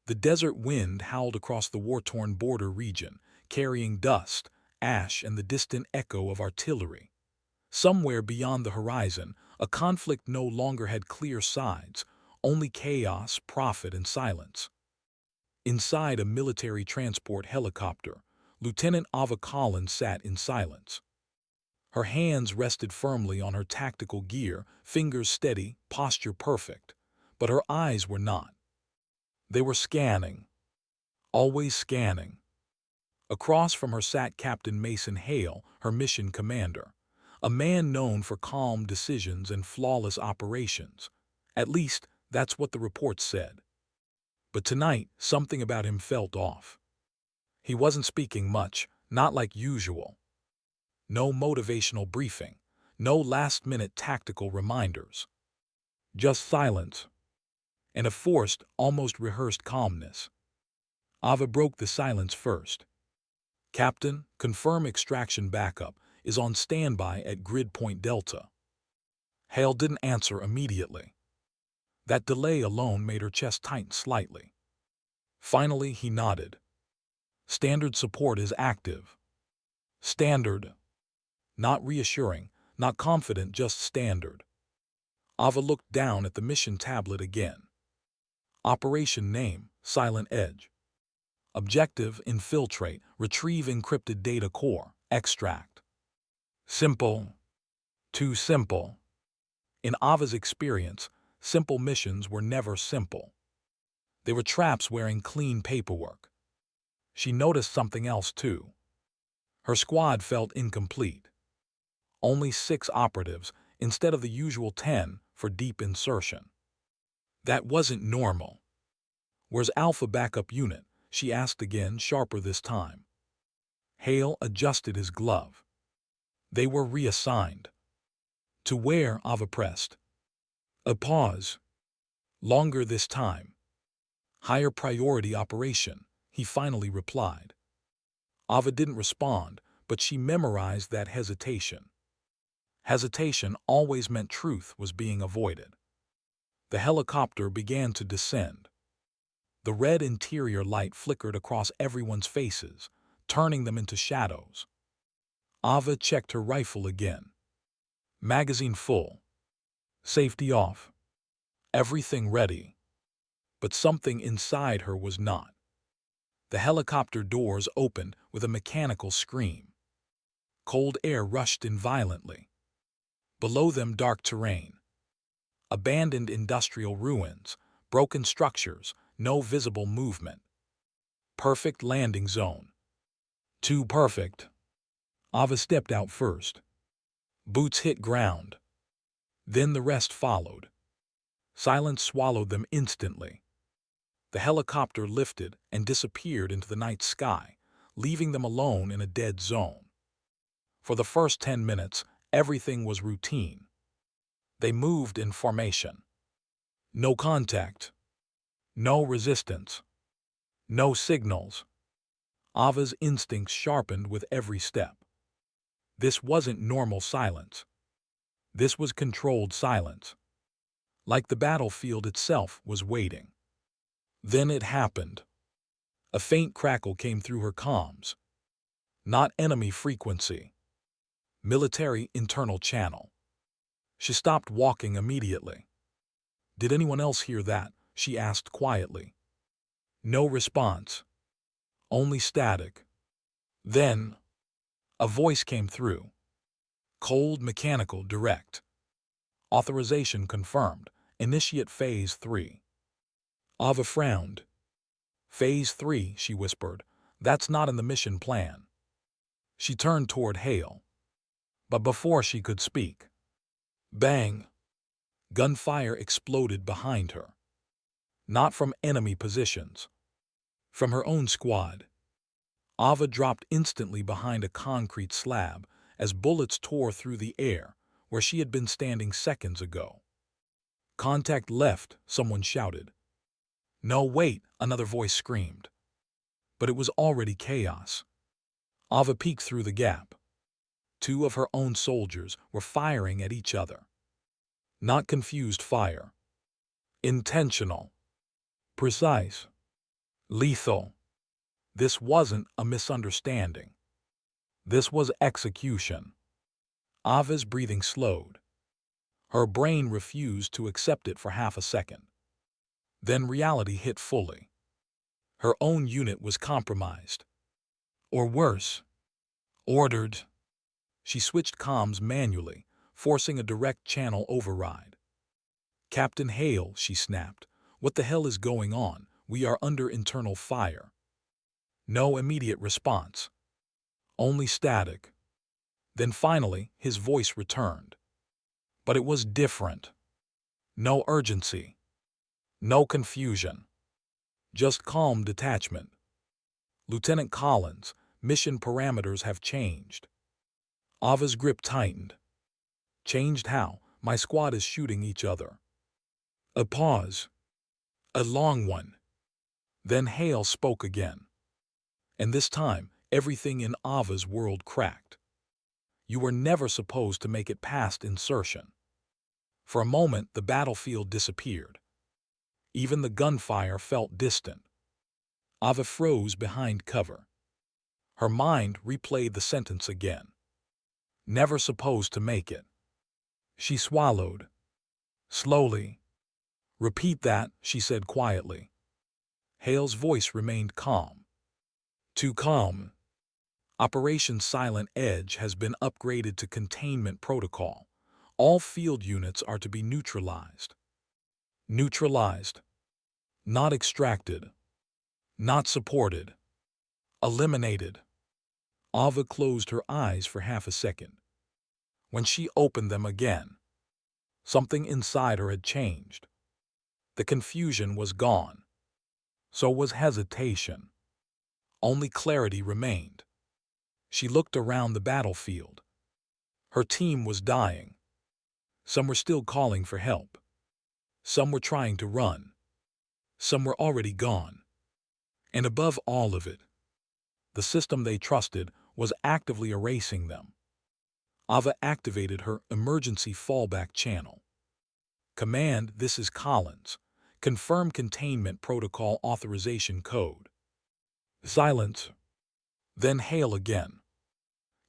The desert wind howled across the war-torn border region, carrying dust, ash, and the distant echo of artillery. Somewhere beyond the horizon, a conflict no longer had clear sides, only chaos, profit, and silence. Inside a military transport helicopter, Lieutenant Ava Collins sat in silence. Her hands rested firmly on her tactical gear, fingers steady, posture perfect. But her eyes were not. They were scanning, always scanning. Across from her sat Captain Mason Hale, her mission commander, a man known for calm decisions and flawless operations. At least, that's what the reports said. But tonight, something about him felt off. He wasn't speaking much, not like usual. No motivational briefing, no last-minute tactical reminders. Just silence, and a forced, almost rehearsed calmness. Ava broke the silence first. "Captain, confirm extraction backup is on standby at Grid Point Delta." Hale didn't answer immediately. That delay alone made her chest tighten slightly. Finally, he nodded. "Standard support is active." Standard. Not reassuring, not confident, just standard. Ava looked down at the mission tablet again. Operation name, Silent Edge. Objective, infiltrate, retrieve encrypted data core, extract. Simple. Too simple. In Ava's experience, simple missions were never simple. They were traps wearing clean paperwork. She noticed something else too. Her squad felt incomplete. Only 6 operatives instead of the usual 10 for deep insertion. That wasn't normal. "Where's Alpha backup unit?" she asked again, sharper this time. Hale adjusted his glove. They were reassigned. To where? Ava pressed. A pause. Longer this time. "Higher priority operation," he finally replied. Ava didn't respond, but she memorized that hesitation. Hesitation always meant truth was being avoided. The helicopter began to descend. The red interior light flickered across everyone's faces, turning them into shadows. Ava checked her rifle again. Magazine full. Safety off. Everything ready. But something inside her was not. The helicopter doors opened with a mechanical scream. Cold air rushed in violently. Below them, dark terrain. Abandoned industrial ruins, broken structures, no visible movement. Perfect landing zone. Too perfect. Ava stepped out first. Boots hit ground. Then the rest followed. Silence swallowed them instantly. The helicopter lifted and disappeared into the night sky, leaving them alone in a dead zone. For the first 10 minutes, everything was routine. They moved in formation. No contact. No resistance. No signals. Ava's instincts sharpened with every step. This wasn't normal silence. This was controlled silence. Like the battlefield itself was waiting. Then it happened. A faint crackle came through her comms. Not enemy frequency. Military internal channel. She stopped walking immediately. "Did anyone else hear that?" she asked quietly. No response. Only static. Then, a voice came through. Cold, mechanical, direct. "Authorization confirmed. Initiate Phase 3. Ava frowned. "Phase 3, she whispered. "That's not in the mission plan." She turned toward Hale. But before she could speak, bang! Gunfire exploded behind her. Not from enemy positions. From her own squad. Ava dropped instantly behind a concrete slab as bullets tore through the air where she had been standing seconds ago. "Contact left," someone shouted. "No, wait," another voice screamed. But it was already chaos. Ava peeked through the gap. 2 of her own soldiers were firing at each other. Not confused fire. Intentional. Precise. Lethal. This wasn't a misunderstanding. This was execution. Ava's breathing slowed. Her brain refused to accept it for half a second. Then reality hit fully. Her own unit was compromised. Or worse, ordered. She switched comms manually, forcing a direct channel override. "Captain Hale," she snapped, "what the hell is going on? We are under internal fire." No immediate response. Only static. Then finally, his voice returned. But it was different. No urgency. No confusion. Just calm detachment. "Lieutenant Collins, mission parameters have changed." Ava's grip tightened. "Changed how? My squad is shooting each other." A pause. A long one. Then Hale spoke again. And this time, everything in Ava's world cracked. "You were never supposed to make it past insertion." For a moment, the battlefield disappeared. Even the gunfire felt distant. Ava froze behind cover. Her mind replayed the sentence again. Never supposed to make it. She swallowed. Slowly. "Repeat that," she said quietly. Hale's voice remained calm. Too calm. "Operation Silent Edge has been upgraded to containment protocol. All field units are to be neutralized." Neutralized. Not extracted. Not supported. Eliminated. Ava closed her eyes for half a second. When she opened them again, something inside her had changed. The confusion was gone. So was hesitation. Only clarity remained. She looked around the battlefield. Her team was dying. Some were still calling for help. Some were trying to run. Some were already gone. And above all of it, the system they trusted was actively erasing them. Ava activated her emergency fallback channel. "Command, this is Collins. Confirm containment protocol authorization code." Silence. Then Hale again.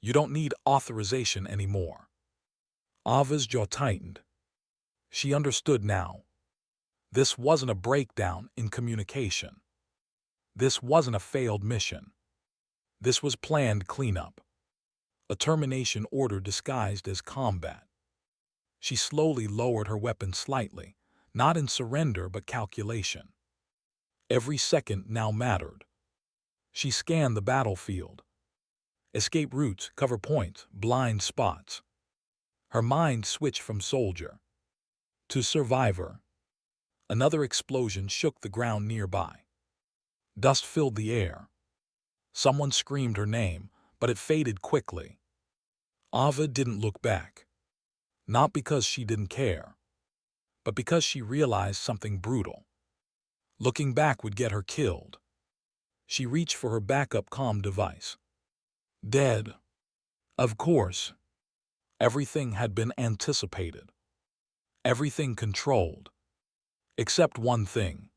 "You don't need authorization anymore." Ava's jaw tightened. She understood now. This wasn't a breakdown in communication. This wasn't a failed mission. This was planned cleanup. A termination order disguised as combat. She slowly lowered her weapon slightly, not in surrender but calculation. Every second now mattered. She scanned the battlefield. Escape routes, cover points, blind spots. Her mind switched from soldier to survivor. Another explosion shook the ground nearby. Dust filled the air. Someone screamed her name, but it faded quickly. Ava didn't look back. Not because she didn't care, but because she realized something brutal. Looking back would get her killed. She reached for her backup comm device. Dead. Of course. Everything had been anticipated. Everything controlled. Except one thing.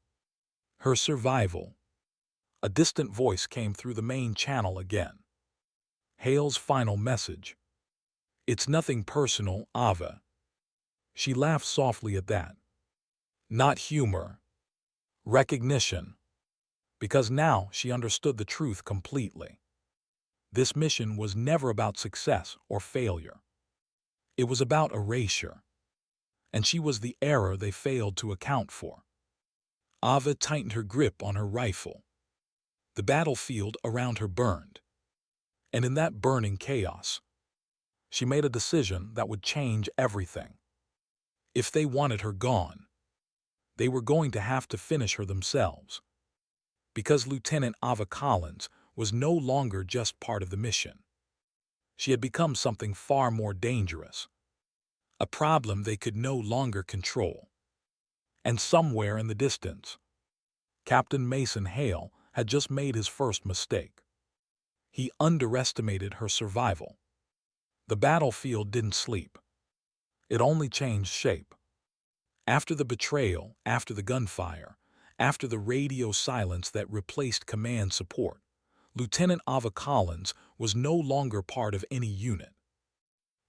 Her survival. A distant voice came through the main channel again. Hale's final message. "It's nothing personal, Ava." She laughed softly at that. Not humor. Recognition. Because now she understood the truth completely. This mission was never about success or failure. It was about erasure. And she was the error they failed to account for. Ava tightened her grip on her rifle. The battlefield around her burned. And in that burning chaos, she made a decision that would change everything. If they wanted her gone, they were going to have to finish her themselves. Because Lieutenant Ava Collins was no longer just part of the mission. She had become something far more dangerous. A problem they could no longer control. And somewhere in the distance, Captain Mason Hale had just made his first mistake. He underestimated her survival. The battlefield didn't sleep. It only changed shape. After the betrayal, after the gunfire, After the radio silence that replaced command support, Lieutenant Ava Collins was no longer part of any unit.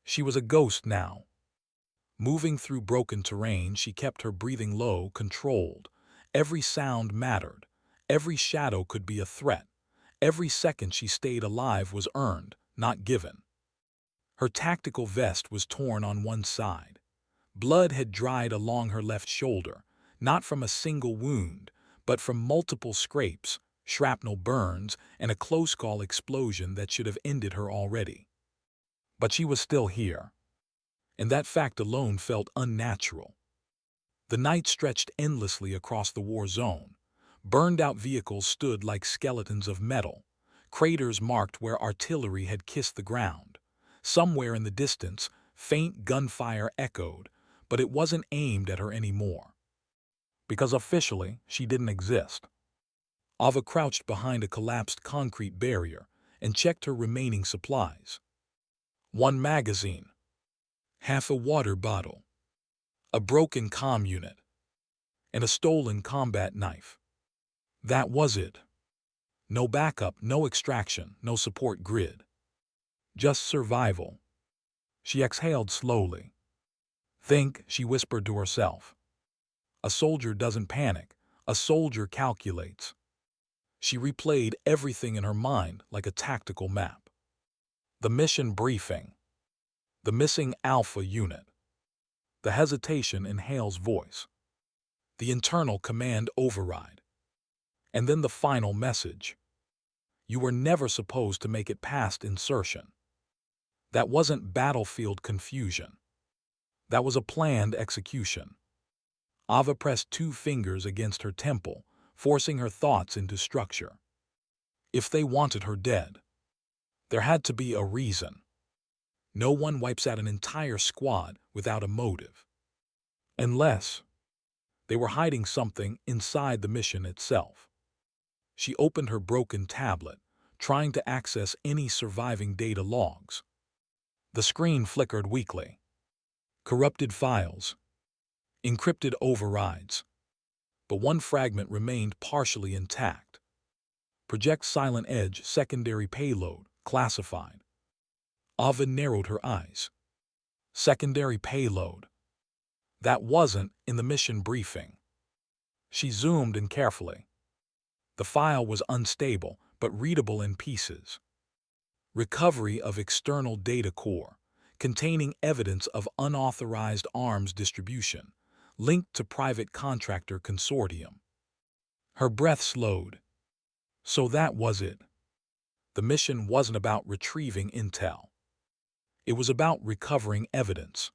She was a ghost now. Moving through broken terrain, she kept her breathing low, controlled. Every sound mattered. Every shadow could be a threat. Every second she stayed alive was earned, not given. Her tactical vest was torn on one side. Blood had dried along her left shoulder, not from a single wound, but from multiple scrapes, shrapnel burns, and a close-call explosion that should have ended her already. But she was still here, and that fact alone felt unnatural. The night stretched endlessly across the war zone. Burned-out vehicles stood like skeletons of metal. Craters marked where artillery had kissed the ground. Somewhere in the distance, faint gunfire echoed, but it wasn't aimed at her anymore. Because officially, she didn't exist. Ava crouched behind a collapsed concrete barrier and checked her remaining supplies. One magazine, half a water bottle, a broken comm unit, and a stolen combat knife. That was it. No backup, no extraction, no support grid. Just survival. She exhaled slowly. Think, she whispered to herself. A soldier doesn't panic. A soldier calculates. She replayed everything in her mind like a tactical map. The mission briefing. The missing Alpha unit. The hesitation in Hale's voice. The internal command override. And then the final message. You were never supposed to make it past insertion. That wasn't battlefield confusion. That was a planned execution. Ava pressed 2 fingers against her temple, forcing her thoughts into structure. If they wanted her dead, there had to be a reason. No one wipes out an entire squad without a motive. Unless they were hiding something inside the mission itself. She opened her broken tablet, trying to access any surviving data logs. The screen flickered weakly. Corrupted files. Encrypted overrides. But one fragment remained partially intact. Project Silent Edge secondary payload, classified. Ava narrowed her eyes. Secondary payload. That wasn't in the mission briefing. She zoomed in carefully. The file was unstable, but readable in pieces. Recovery of external data core, containing evidence of unauthorized arms distribution, linked to private contractor consortium. Her breath slowed. So that was it. The mission wasn't about retrieving intel. It was about recovering evidence.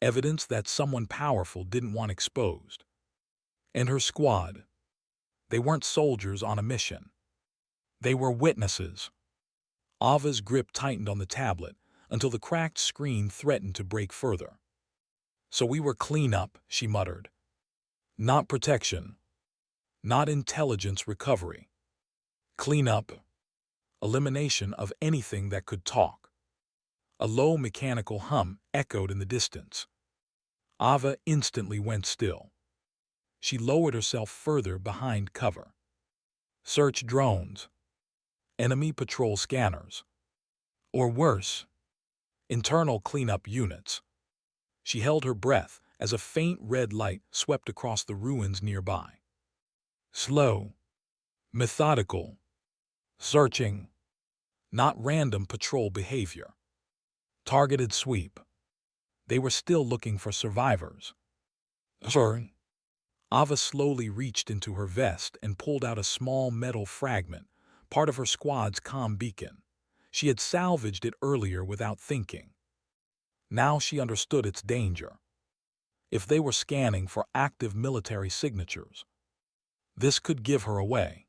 Evidence that someone powerful didn't want exposed. And her squad. They weren't soldiers on a mission. They were witnesses. Ava's grip tightened on the tablet until the cracked screen threatened to break further. So we were cleanup, she muttered. Not protection. Not intelligence recovery. Cleanup. Elimination of anything that could talk. A low mechanical hum echoed in the distance. Ava instantly went still. She lowered herself further behind cover. Search drones. Enemy patrol scanners. Or worse, internal cleanup units. She held her breath as a faint red light swept across the ruins nearby. Slow. Methodical. Searching. Not random patrol behavior. Targeted sweep. They were still looking for survivors. Sorry. Ava slowly reached into her vest and pulled out a small metal fragment, part of her squad's comm beacon. She had salvaged it earlier without thinking. Now she understood its danger. If they were scanning for active military signatures, this could give her away.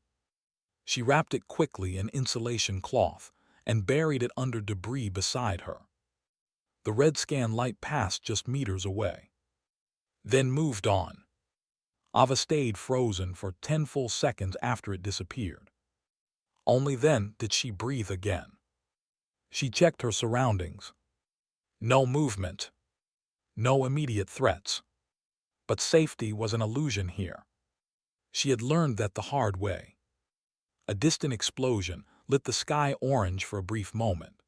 She wrapped it quickly in insulation cloth and buried it under debris beside her. The red scan light passed just meters away. Then moved on. Ava stayed frozen for 10 full seconds after it disappeared. Only then did she breathe again. She checked her surroundings. No movement. No immediate threats. But safety was an illusion here. She had learned that the hard way. A distant explosion lit the sky orange for a brief moment.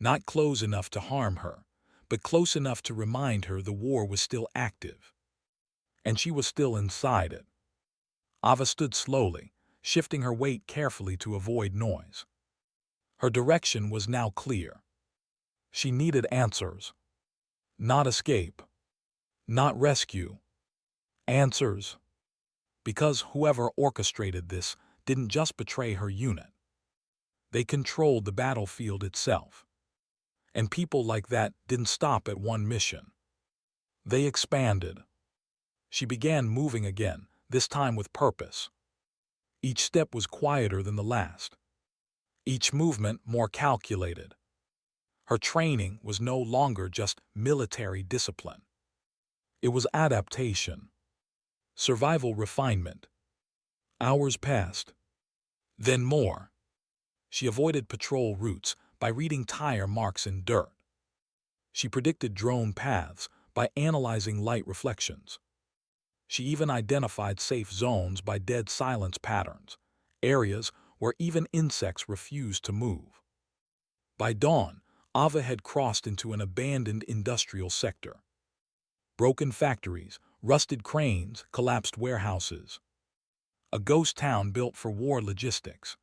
Not close enough to harm her, but close enough to remind her the war was still active. And she was still inside it. Ava stood slowly, shifting her weight carefully to avoid noise. Her direction was now clear. She needed answers. Not escape. Not rescue. Answers. Because whoever orchestrated this didn't just betray her unit. They controlled the battlefield itself. And people like that didn't stop at one mission. They expanded. She began moving again, this time with purpose. Each step was quieter than the last. Each movement more calculated. Her training was no longer just military discipline. It was adaptation. Survival refinement. Hours passed. Then more. She avoided patrol routes by reading tire marks in dirt. She predicted drone paths by analyzing light reflections. She even identified safe zones by dead silence patterns, areas where even insects refused to move. By dawn, Ava had crossed into an abandoned industrial sector. Broken factories, rusted cranes, collapsed warehouses. A ghost town built for war logistics.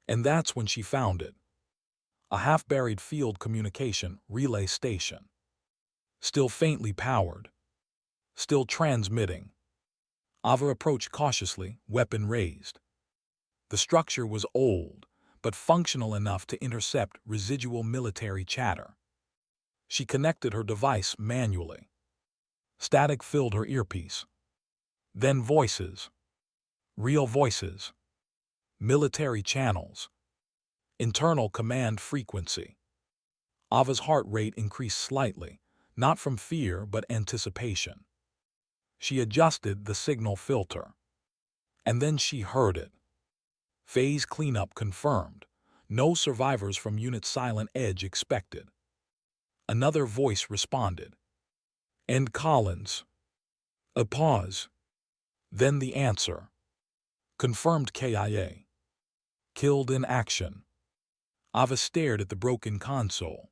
And that's when she found it. A half-buried field communication relay station. Still faintly powered. Still transmitting. Ava approached cautiously, weapon raised. The structure was old, but functional enough to intercept residual military chatter. She connected her device manually. Static filled her earpiece. Then voices. Real voices. Military channels. Internal command frequency. Ava's heart rate increased slightly, not from fear but anticipation. She adjusted the signal filter. And then she heard it. Phase cleanup confirmed. No survivors from Unit Silent Edge expected. Another voice responded. And Collins. A pause. Then the answer. Confirmed KIA. Killed in action. Ava stared at the broken console.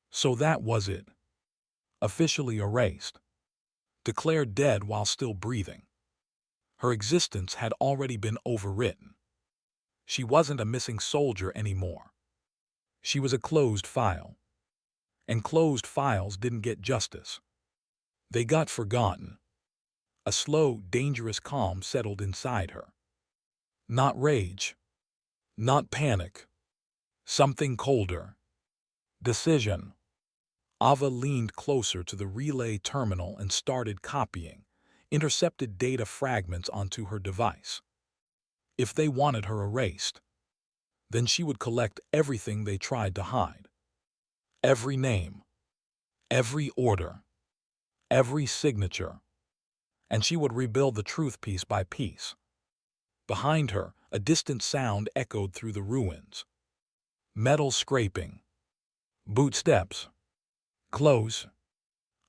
So that was it. Officially erased. Declared dead while still breathing. Her existence had already been overwritten. She wasn't a missing soldier anymore. She was a closed file. And closed files didn't get justice. They got forgotten. A slow, dangerous calm settled inside her. Not rage. Not panic. Something colder. Decision. Ava leaned closer to the relay terminal and started copying intercepted data fragments onto her device. If they wanted her erased, then she would collect everything they tried to hide. Every name. Every order. Every signature. And she would rebuild the truth piece by piece. Behind her, a distant sound echoed through the ruins. Metal scraping. Boot steps. Close.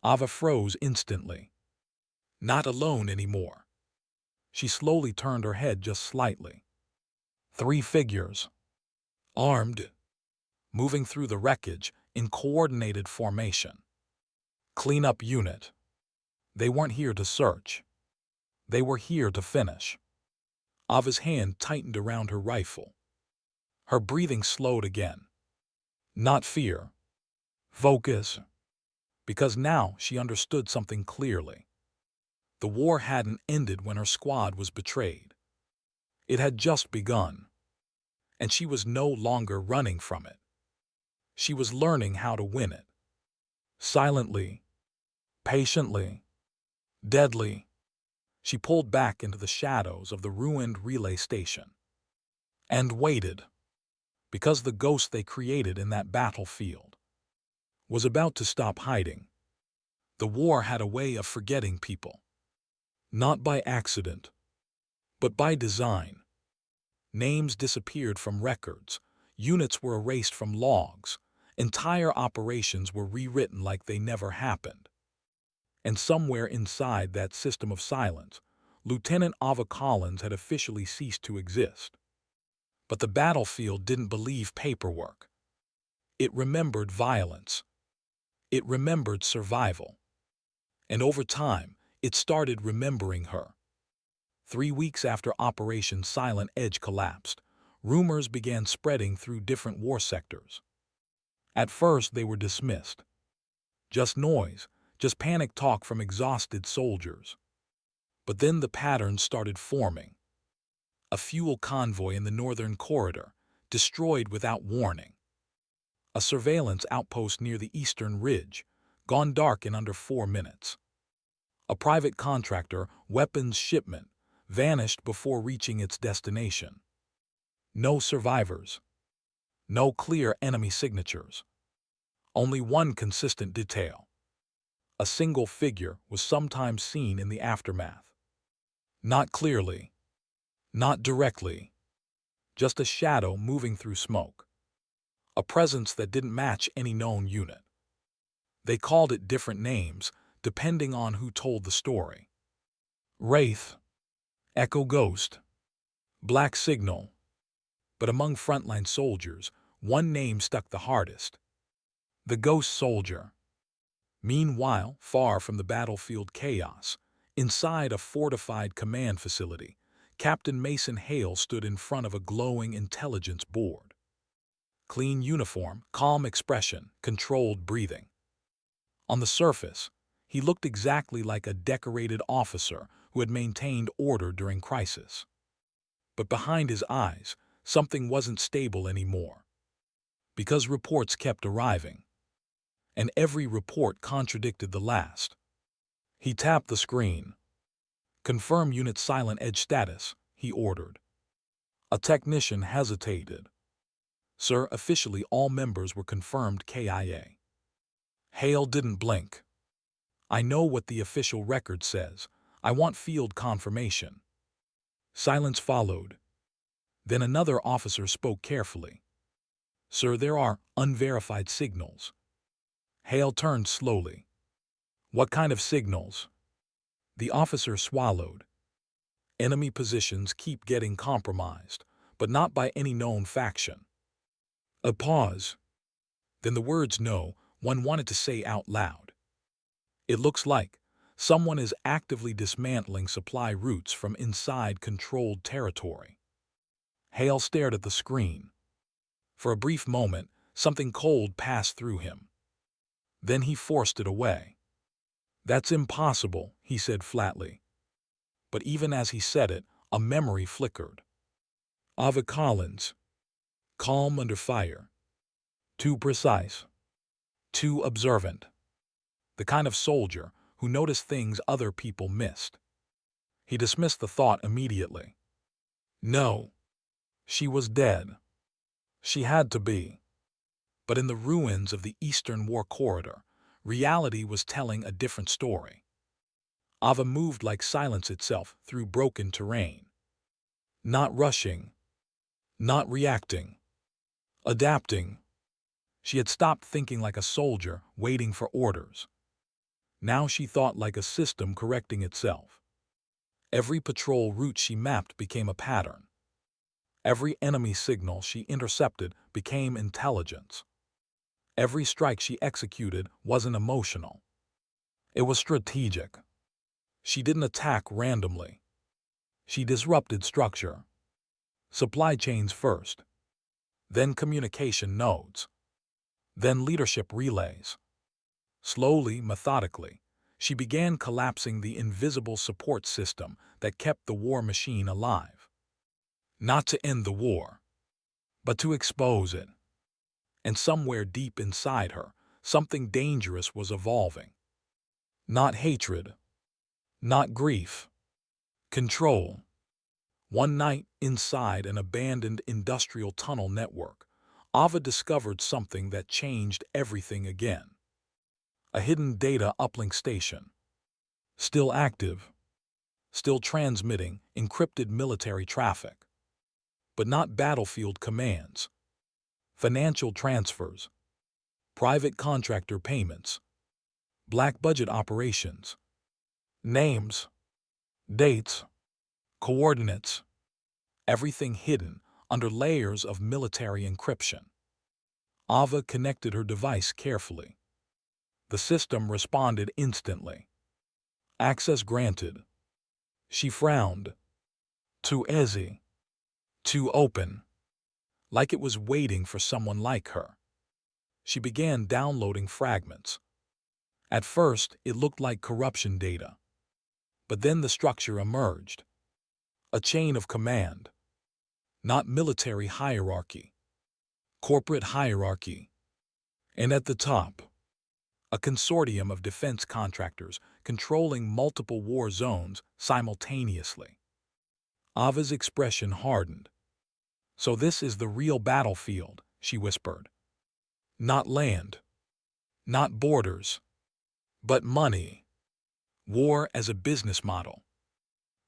Ava froze instantly. Not alone anymore. She slowly turned her head just slightly. 3 figures. Armed. Moving through the wreckage in coordinated formation. Cleanup unit. They weren't here to search. They were here to finish. Ava's hand tightened around her rifle. Her breathing slowed again. Not fear. Focus. Because now she understood something clearly. The war hadn't ended when her squad was betrayed. It had just begun. And she was no longer running from it. She was learning how to win it. Silently. Patiently. Deadly. She pulled back into the shadows of the ruined relay station. And waited. Because the ghost they created in that battlefield was about to stop hiding. The war had a way of forgetting people. Not by accident, but by design. Names disappeared from records, units were erased from logs, entire operations were rewritten like they never happened. And somewhere inside that system of silence Lieutenant Ava Collins had officially ceased to exist. But the battlefield didn't believe paperwork. It remembered violence. It remembered survival. And over time, it started remembering her. 3 weeks after Operation Silent Edge collapsed, rumors began spreading through different war sectors. At first, they were dismissed. Just noise, just panic talk from exhausted soldiers. But then the patterns started forming. A fuel convoy in the northern corridor, destroyed without warning. A surveillance outpost near the eastern ridge, gone dark in under 4 minutes. A private contractor weapons shipment vanished before reaching its destination. No survivors. No clear enemy signatures. Only one consistent detail. A single figure was sometimes seen in the aftermath. Not clearly. Not directly. Just a shadow moving through smoke. A presence that didn't match any known unit. They called it different names, depending on who told the story. Wraith. Echo Ghost. Black Signal. But among frontline soldiers, one name stuck the hardest. The Ghost Soldier. Meanwhile, far from the battlefield chaos, inside a fortified command facility, Captain Mason Hale stood in front of a glowing intelligence board. Clean uniform, calm expression, controlled breathing. On the surface, he looked exactly like a decorated officer who had maintained order during crisis. But behind his eyes, something wasn't stable anymore. Because reports kept arriving. And every report contradicted the last. He tapped the screen. "Confirm unit Silent Edge status," he ordered. A technician hesitated. "Sir, officially all members were confirmed KIA." Hale didn't blink. "I know what the official record says. I want field confirmation." Silence followed. Then another officer spoke carefully. "Sir, there are unverified signals." Hale turned slowly. "What kind of signals?" The officer swallowed. "Enemy positions keep getting compromised, but not by any known faction." A pause. Then the words "no" one wanted to say out loud. "It looks like someone is actively dismantling supply routes from inside controlled territory." Hale stared at the screen. For a brief moment, something cold passed through him. Then he forced it away. "That's impossible," he said flatly. But even as he said it, a memory flickered. Ava Collins. Calm under fire. Too precise. Too observant. The kind of soldier who noticed things other people missed. He dismissed the thought immediately. No. She was dead. She had to be. But in the ruins of the Eastern War Corridor, reality was telling a different story. Ava moved like silence itself through broken terrain. Not rushing. Not reacting. Adapting. She had stopped thinking like a soldier waiting for orders. Now she thought like a system correcting itself. Every patrol route she mapped became a pattern. Every enemy signal she intercepted became intelligence. Every strike she executed wasn't emotional. It was strategic. She didn't attack randomly. She disrupted structure. Supply chains first. Then communication nodes. Then leadership relays. Slowly, methodically, she began collapsing the invisible support system that kept the war machine alive. Not to end the war, but to expose it. And somewhere deep inside her, something dangerous was evolving. Not hatred. Not grief. Control. One night, inside an abandoned industrial tunnel network, Ava discovered something that changed everything again. A hidden data uplink station. Still active. Still transmitting encrypted military traffic. But not battlefield commands. Financial transfers. Private contractor payments. Black budget operations. Names. Dates. Coordinates. Everything hidden under layers of military encryption. Ava connected her device carefully. The system responded instantly. Access granted. She frowned. Too easy. Too open. Like it was waiting for someone like her. She began downloading fragments. At first, it looked like corruption data. But then the structure emerged. A chain of command. Not military hierarchy. Corporate hierarchy. And at the top, a consortium of defense contractors controlling multiple war zones simultaneously. Ava's expression hardened. So this is the real battlefield, she whispered. Not land. Not borders. But money. War as a business model.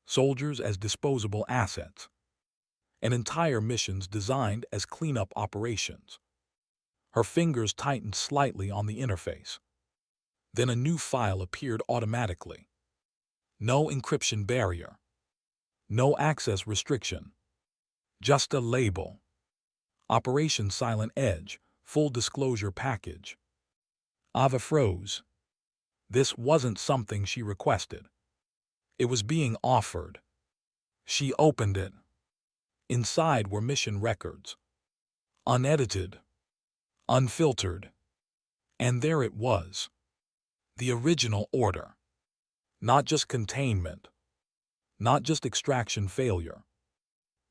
Soldiers as disposable assets. And entire missions designed as cleanup operations. Her fingers tightened slightly on the interface. Then a new file appeared automatically. No encryption barrier. No access restriction. Just a label. Operation Silent Edge, full disclosure package. Ava froze. This wasn't something she requested. It was being offered. She opened it. Inside were mission records. Unedited. Unfiltered. And there it was. The original order. Not just containment. Not just extraction failure.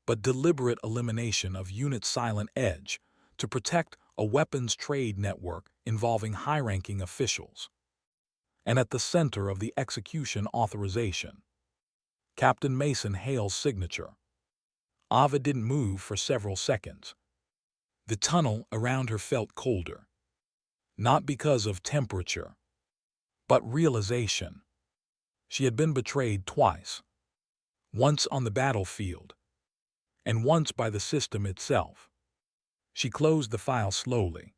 But deliberate elimination of Unit Silent Edge to protect a weapons trade network involving high-ranking officials. And at the center of the execution authorization, Captain Mason Hale's signature. Ava didn't move for several seconds. The tunnel around her felt colder. Not because of temperature, but realization. She had been betrayed twice. Once on the battlefield, and once by the system itself. She closed the file slowly,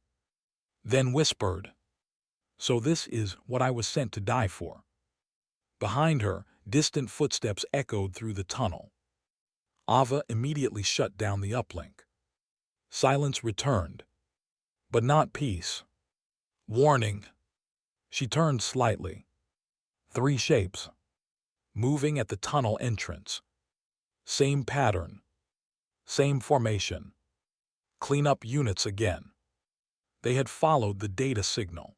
then whispered, "So this is what I was sent to die for." Behind her, distant footsteps echoed through the tunnel. Ava immediately shut down the uplink. Silence returned, but not peace. Warning. She turned slightly. 3 shapes, moving at the tunnel entrance. Same pattern. Same formation. Cleanup units again. They had followed the data signal.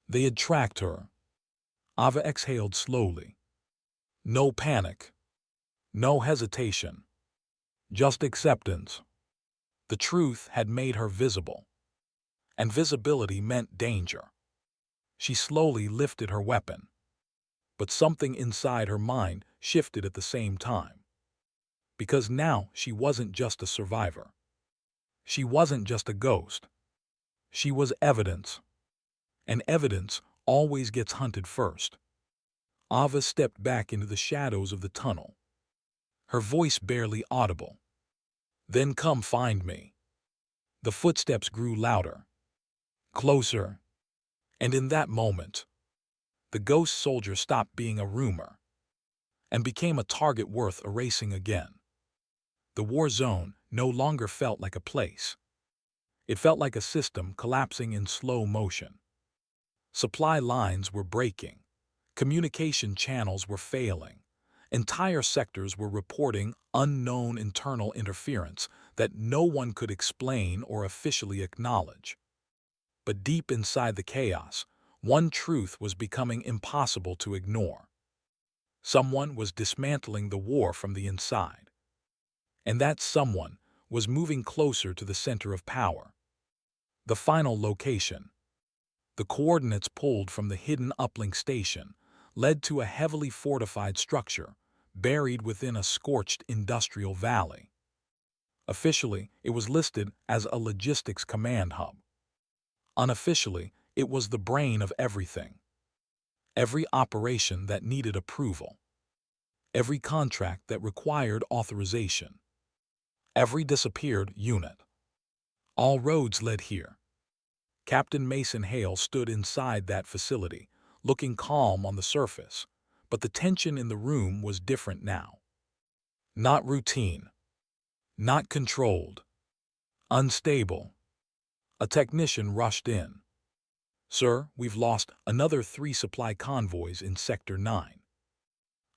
They had tracked her. Ava exhaled slowly. No panic. No hesitation. Just acceptance. The truth had made her visible. And visibility meant danger. She slowly lifted her weapon. But something inside her mind shifted at the same time. Because now she wasn't just a survivor. She wasn't just a ghost. She was evidence. And evidence always gets hunted first. Ava stepped back into the shadows of the tunnel. Her voice barely audible. "Then come find me." The footsteps grew louder. Closer. And in that moment, the ghost soldier stopped being a rumor and became a target worth erasing again. The war zone no longer felt like a place. It felt like a system collapsing in slow motion. Supply lines were breaking. Communication channels were failing. Entire sectors were reporting unknown internal interference that no one could explain or officially acknowledge. But deep inside the chaos, one truth was becoming impossible to ignore. Someone was dismantling the war from the inside. And that someone was moving closer to the center of power. The final location. The coordinates pulled from the hidden uplink station led to a heavily fortified structure buried within a scorched industrial valley. Officially, it was listed as a logistics command hub. Unofficially, it was the brain of everything. Every operation that needed approval. Every contract that required authorization. Every disappeared unit. All roads led here. Captain Mason Hale stood inside that facility, looking calm on the surface, but the tension in the room was different now. Not routine. Not controlled. Unstable. A technician rushed in. "Sir, we've lost another 3 supply convoys in Sector 9.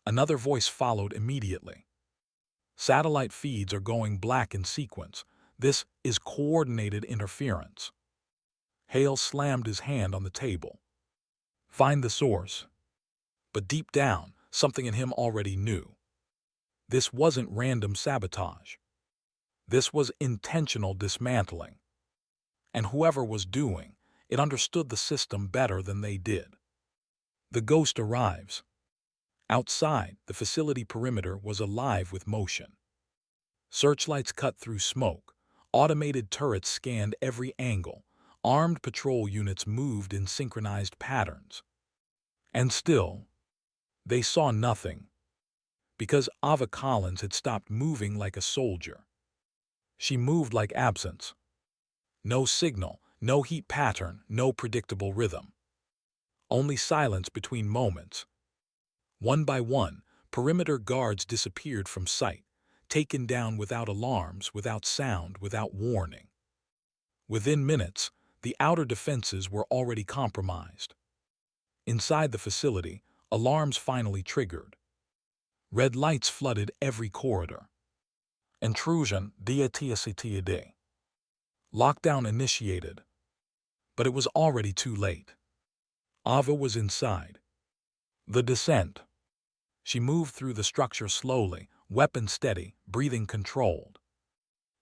Another voice followed immediately. "Satellite feeds are going black in sequence. This is coordinated interference." Hale slammed his hand on the table. "Find the source." But deep down, something in him already knew. This wasn't random sabotage. This was intentional dismantling. And whoever was doing it understood the system better than they did. The ghost arrives. Outside, the facility perimeter was alive with motion. Searchlights cut through smoke. Automated turrets scanned every angle. Armed patrol units moved in synchronized patterns. And still, they saw nothing. Because Ava Collins had stopped moving like a soldier. She moved like absence. No signal, no heat pattern, no predictable rhythm. Only silence between moments. One by one, perimeter guards disappeared from sight, taken down without alarms, without sound, without warning. Within minutes, the outer defenses were already compromised. Inside the facility, alarms finally triggered. Red lights flooded every corridor. Intrusion, DATSCTAD. Lockdown initiated. But it was already too late. Ava was inside. The descent. She moved through the structure slowly, weapon steady, breathing controlled.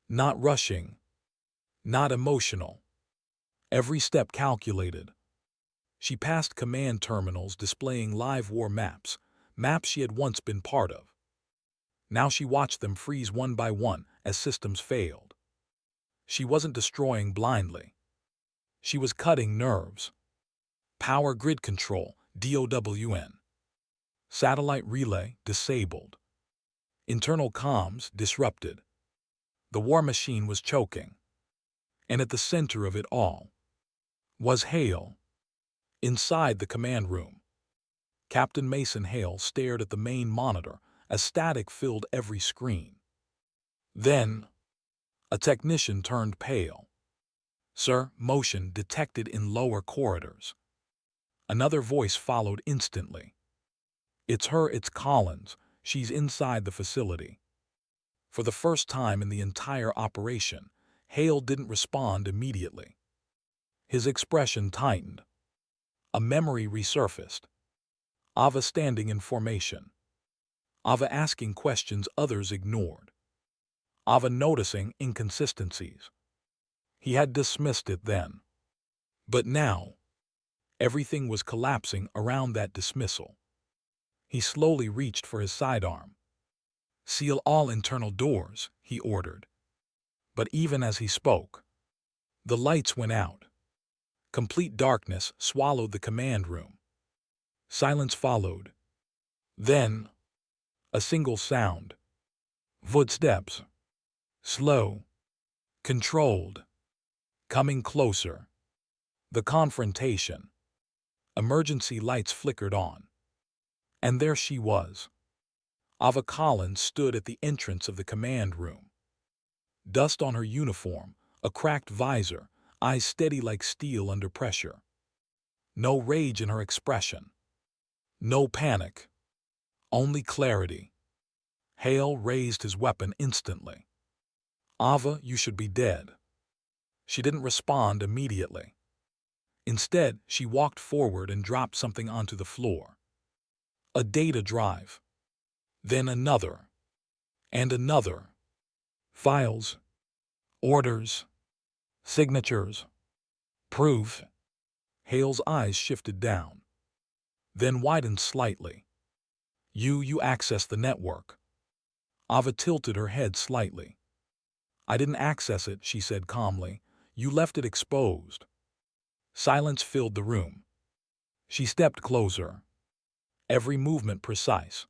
Not rushing. Not emotional. Every step calculated. She passed command terminals displaying live war maps, maps she had once been part of. Now she watched them freeze one by one as systems failed. She wasn't destroying blindly. She was cutting nerves. Power grid control, DOWN. Satellite relay disabled. Internal comms disrupted. The war machine was choking. And at the center of it all was Hale. Inside the command room, Captain Mason Hale stared at the main monitor as static filled every screen. Then, a technician turned pale. "Sir, motion detected in lower corridors." Another voice followed instantly. "It's her, it's Collins. She's inside the facility." For the first time in the entire operation, Hale didn't respond immediately. His expression tightened. A memory resurfaced. Ava standing in formation. Ava asking questions others ignored. Ava noticing inconsistencies. He had dismissed it then. But now, everything was collapsing around that dismissal. He slowly reached for his sidearm. "Seal all internal doors," he ordered. But even as he spoke, the lights went out. Complete darkness swallowed the command room. Silence followed. Then, a single sound. Footsteps. Slow. Controlled. Coming closer. The confrontation. Emergency lights flickered on. And there she was. Ava Collins stood at the entrance of the command room. Dust on her uniform, a cracked visor, eyes steady like steel under pressure. No rage in her expression. No panic. Only clarity. Hale raised his weapon instantly. "Ava, you should be dead." She didn't respond immediately. Instead, she walked forward and dropped something onto the floor. A data drive. Then another. And another. Files. Orders. Signatures. Proof. Hale's eyes shifted down. Then widened slightly. You accessed the network." Ava tilted her head slightly. "I didn't access it," she said calmly. "You left it exposed." Silence filled the room. She stepped closer. Every movement precise.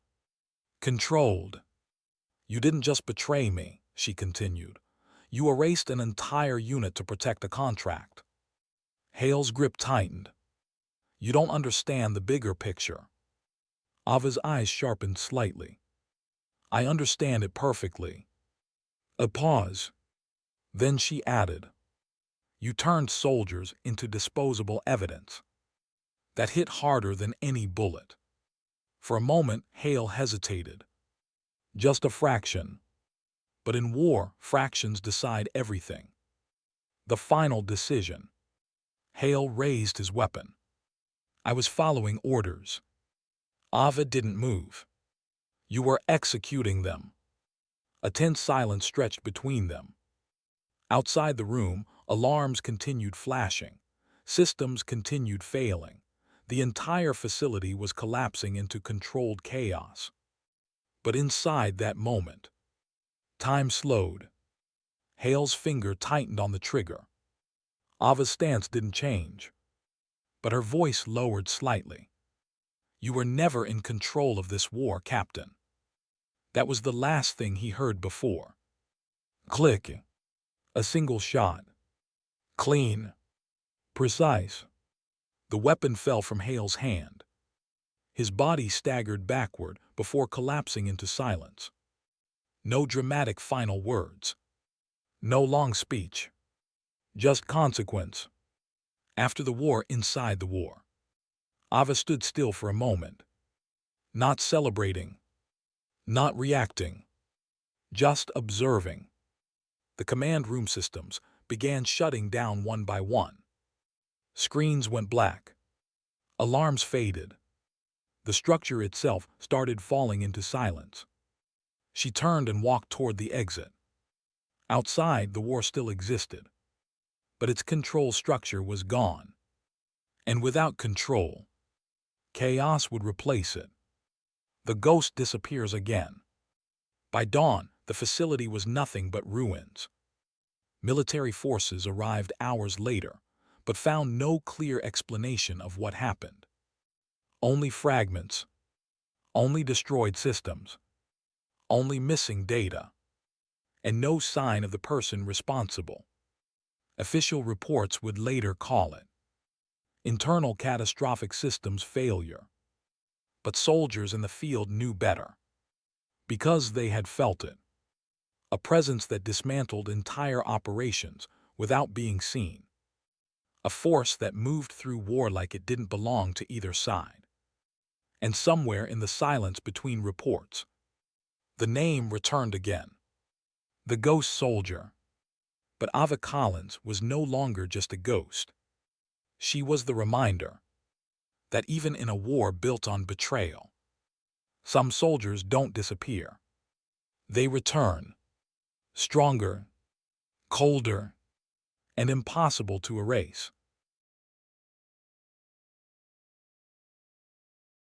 Controlled. "You didn't just betray me," she continued. "You erased an entire unit to protect a contract." Hale's grip tightened. "You don't understand the bigger picture." Ava's eyes sharpened slightly. I understand it perfectly. A pause. Then she added, you turned soldiers into disposable evidence. That hit harder than any bullet. For a moment, Hale hesitated. Just a fraction. But in war, fractions decide everything. The final decision. Hale raised his weapon. I was following orders. Ava didn't move. You were executing them. A tense silence stretched between them. Outside the room, alarms continued flashing. Systems continued failing. The entire facility was collapsing into controlled chaos. But inside that moment, time slowed. Hale's finger tightened on the trigger. Ava's stance didn't change, but her voice lowered slightly. You were never in control of this war, Captain. That was the last thing he heard before. Click. A single shot. Clean. Precise. The weapon fell from Hale's hand. His body staggered backward before collapsing into silence. No dramatic final words. No long speech. Just consequence. After the war, inside the war. Ava stood still for a moment. Not celebrating. Not reacting. Just observing. The command room systems began shutting down one by one. Screens went black. Alarms faded. The structure itself started falling into silence. She turned and walked toward the exit. Outside, the war still existed, but its control structure was gone. And without control, chaos would replace it. The ghost disappears again. By dawn, the facility was nothing but ruins. Military forces arrived hours later, but found no clear explanation of what happened. Only fragments. Only destroyed systems. Only missing data. And no sign of the person responsible. Official reports would later call it internal catastrophic systems failure. But soldiers in the field knew better. Because they had felt it. A presence that dismantled entire operations without being seen. A force that moved through war like it didn't belong to either side. And somewhere in the silence between reports, the name returned again. The ghost soldier. But Ava Collins was no longer just a ghost. She was the reminder that even in a war built on betrayal, some soldiers don't disappear. They return, stronger, colder, and impossible to erase.